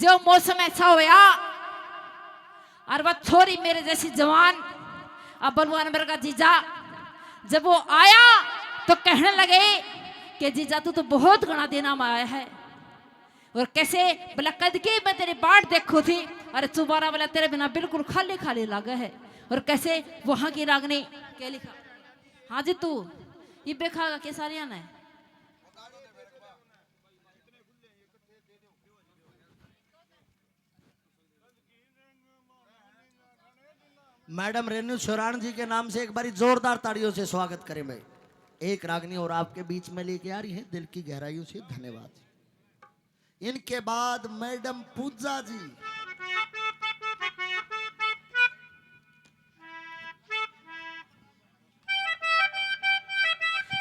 जो मौसम ऐसा होया और वह छोरी मेरे जैसी जवान अब बलवान मेरे का जीजा जब वो आया तो कहने लगे कि जीजा तू तो बहुत घना देना में आया है और कैसे बोला कद की मैं तेरी बाट देखो थी अरे चुबारा बोला तेरे बिना बिल्कुल खाली खाली लगा है और कैसे वहां की रागनी क्या लिखा हाँ जी तू ये बेखागा के सारिया ने मैडम रेणु शोरान जी के नाम से एक बारी जोरदार ताड़ियों से स्वागत करें भाई। एक रागनी और आपके बीच में लेके आ रही है दिल की गहराइयों से धन्यवाद। इनके बाद मैडम पूजा जी।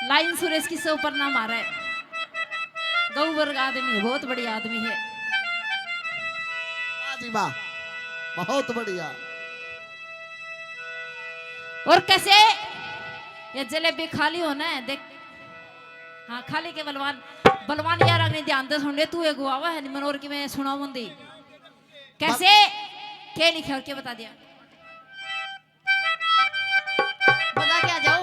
लाइन सुरेश की से ऊपर नाम आ रहा है गौ वर्ग आदमी है बहुत बढ़िया आदमी है जी वाह बहुत बढ़िया। और कैसे ये जलेबी खाली होना है देख हाँ खाली के बलवान बलवान यार अग्नि ध्यान दे सुन ले तू एक गुआवा है मनोर की मैं सुना मुंदी कैसे क्या लिखा और क्या बता दिया बता के आ जाओ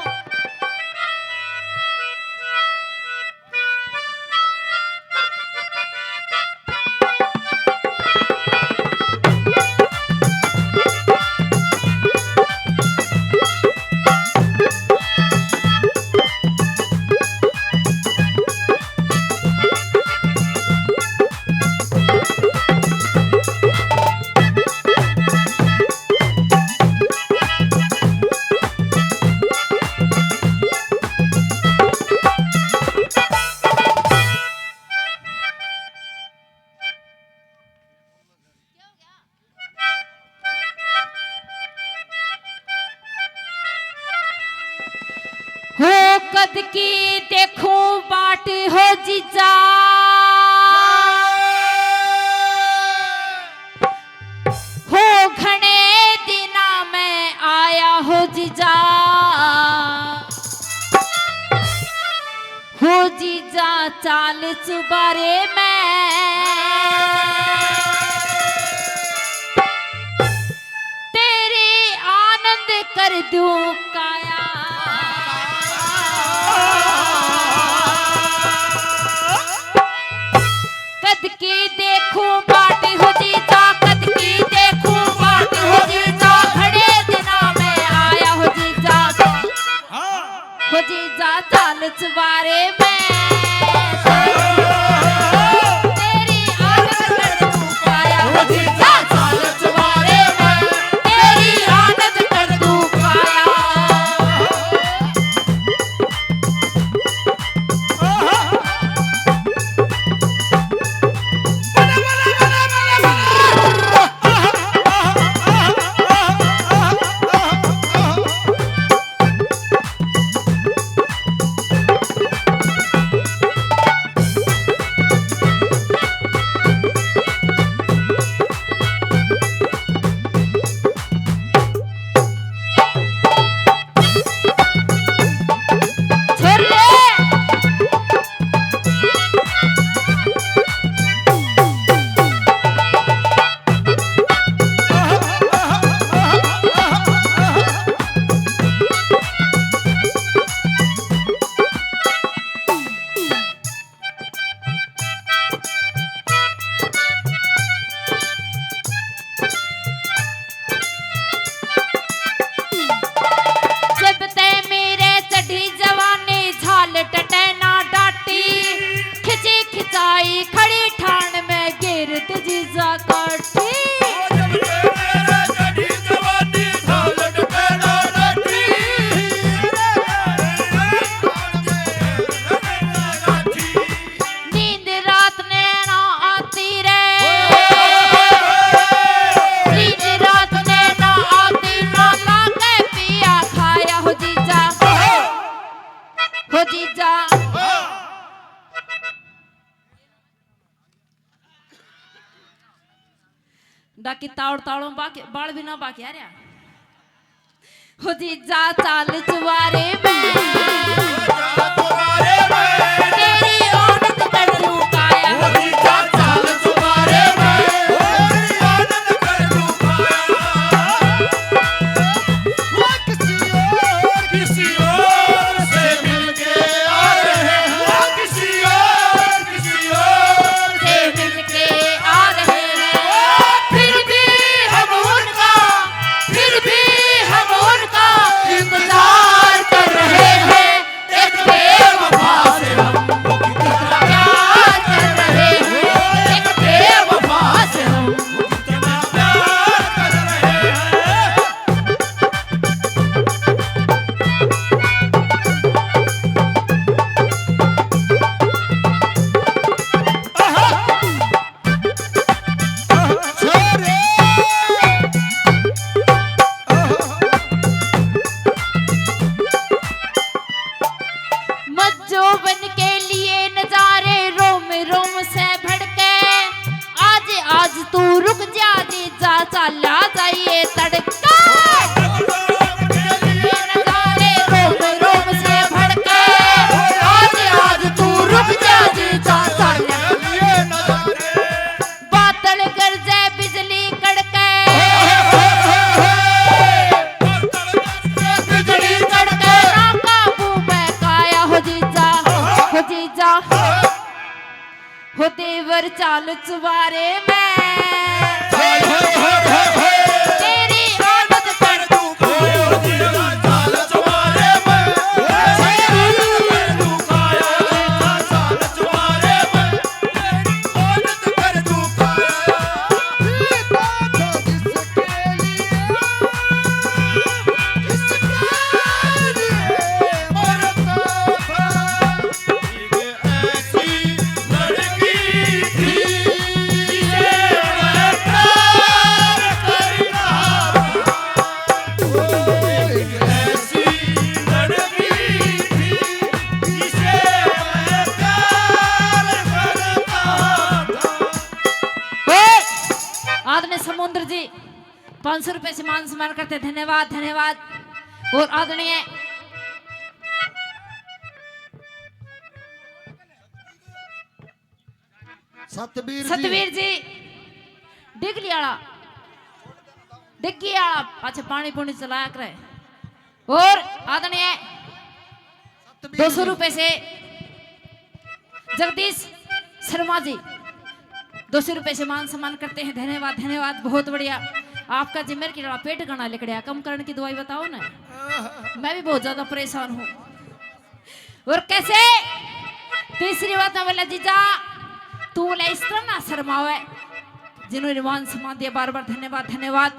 हो कद की देखो बाट हो जीजा हो घने दिना में आया हो जीजा हो जीजा चाल चुबारे में तेरे आनंद कर दूं काया कद की देखूं बाट हो जीजा कद की देखूं बाट हो जीजा खड़े दिना में आया हो जीजा चाल चुबारे में तेरी आनंद कर दूं काया हो जीजा चाल चुबारे में तेरी आनंद कर दूं काया खड़ी ठाण में गिरत जीजा काठी नींद रात ने ना आती रे नींद रात ने ना आती ना लागे पिया खाया हो जीजा डाकी ताड़ ताड़ों बाकी बाल भी ना बाकी आ रहा हो जीजा चाल चुबारे में तेरी आनंद कर दूं काया हो जीजा चाल चुबारे में तू रुक जा जीजा चला जाइए तड़का नजारे रोम रोम से भड़के आज तू रुक जा जीजा चला बादल गरजे बिजली कड़के बिजली कड़के ना काबू में काया हो जीजा हो देवर चाल चुबारे में तेरी आदत पर तू चाल चुबारे में तू काया चाल चुबारे में आदत कर तू आदरणीय समुद्र जी 500 रुपए से मान सम्मान करते धन्यवाद धन्यवाद। और आदरणीय सतवीर जी डिगलियाड़ा अच्छा पानी पुणी चलाया करे। और आदरणीय 200 रुपए से जगदीश शर्मा जी 200 रुपए से मान सम्मान करते हैं धन्यवाद धन्यवाद बहुत बढ़िया। आपका जिम्मेर की पेट गाना लिखड़िया कम करने की दवाई बताओ ना मैं भी बहुत ज्यादा परेशान हूँ। और कैसे तीसरी बात में बोला जीजा तू बोला इस तरह ना शर्मावे जिन्होंने मान सम्मान दिया बार बार धन्यवाद धन्यवाद।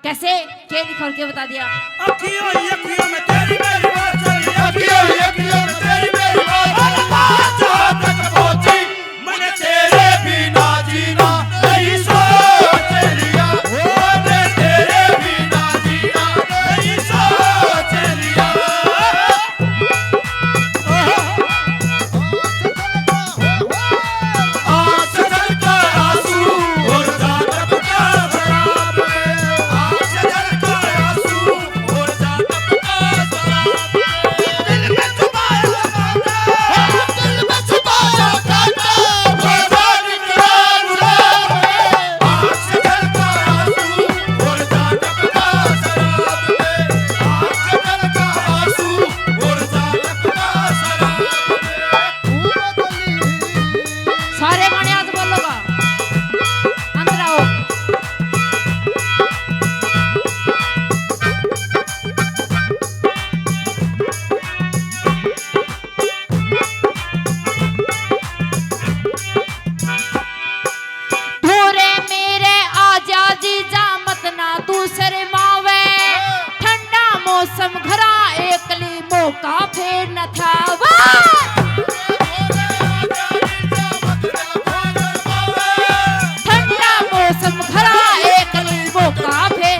कैसे क्या लिखा के बता दिया अखियों में तेरी मेरी बात चली अखियों में तेरी मेरी बात जहां तक पहुंची मैंने तेरे बिना जीना नहीं सोच लिया मैंने तेरे बिना जीना नहीं सोच लिया। आँख झलका आंसू और जादब का शराब आँख झलका आंसू और जादब का शराब दिल में छुपाया कांटा रोजा निकला गुलाब आँख झलका आंसू और जादब का शराब आँख झलका आंसू और जादब का शराब। सारे गाने आज बोलोगा अंदर आओ। धोरे मेरे आजा जीजा मत ना तू शर्मावे ठंडा मौसम घरा एकली मौका फेर न था ठंडा मौसम घरा एकली मौका फेर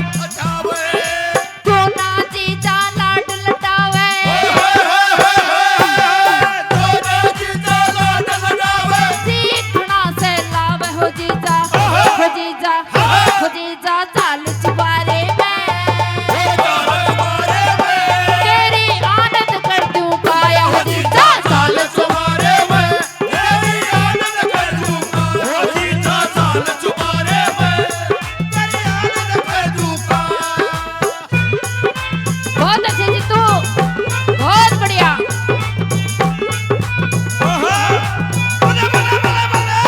क्यों ना जीजा लाड लटावे सीखना से लावे हो जीजा चाल चुबारे में तेरी आदत कर दूं काया हो जीजा चाल चुबारे में तेरी आदत कर दूंगा ओ जीजा चाल चुबारे में तेरी आदत कर दूंगा। बहुत अच्छे जीतू बहुत बढ़िया। बल्ले बल्ले बल्ले बल्ले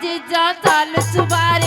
जीजा चाल चुबारे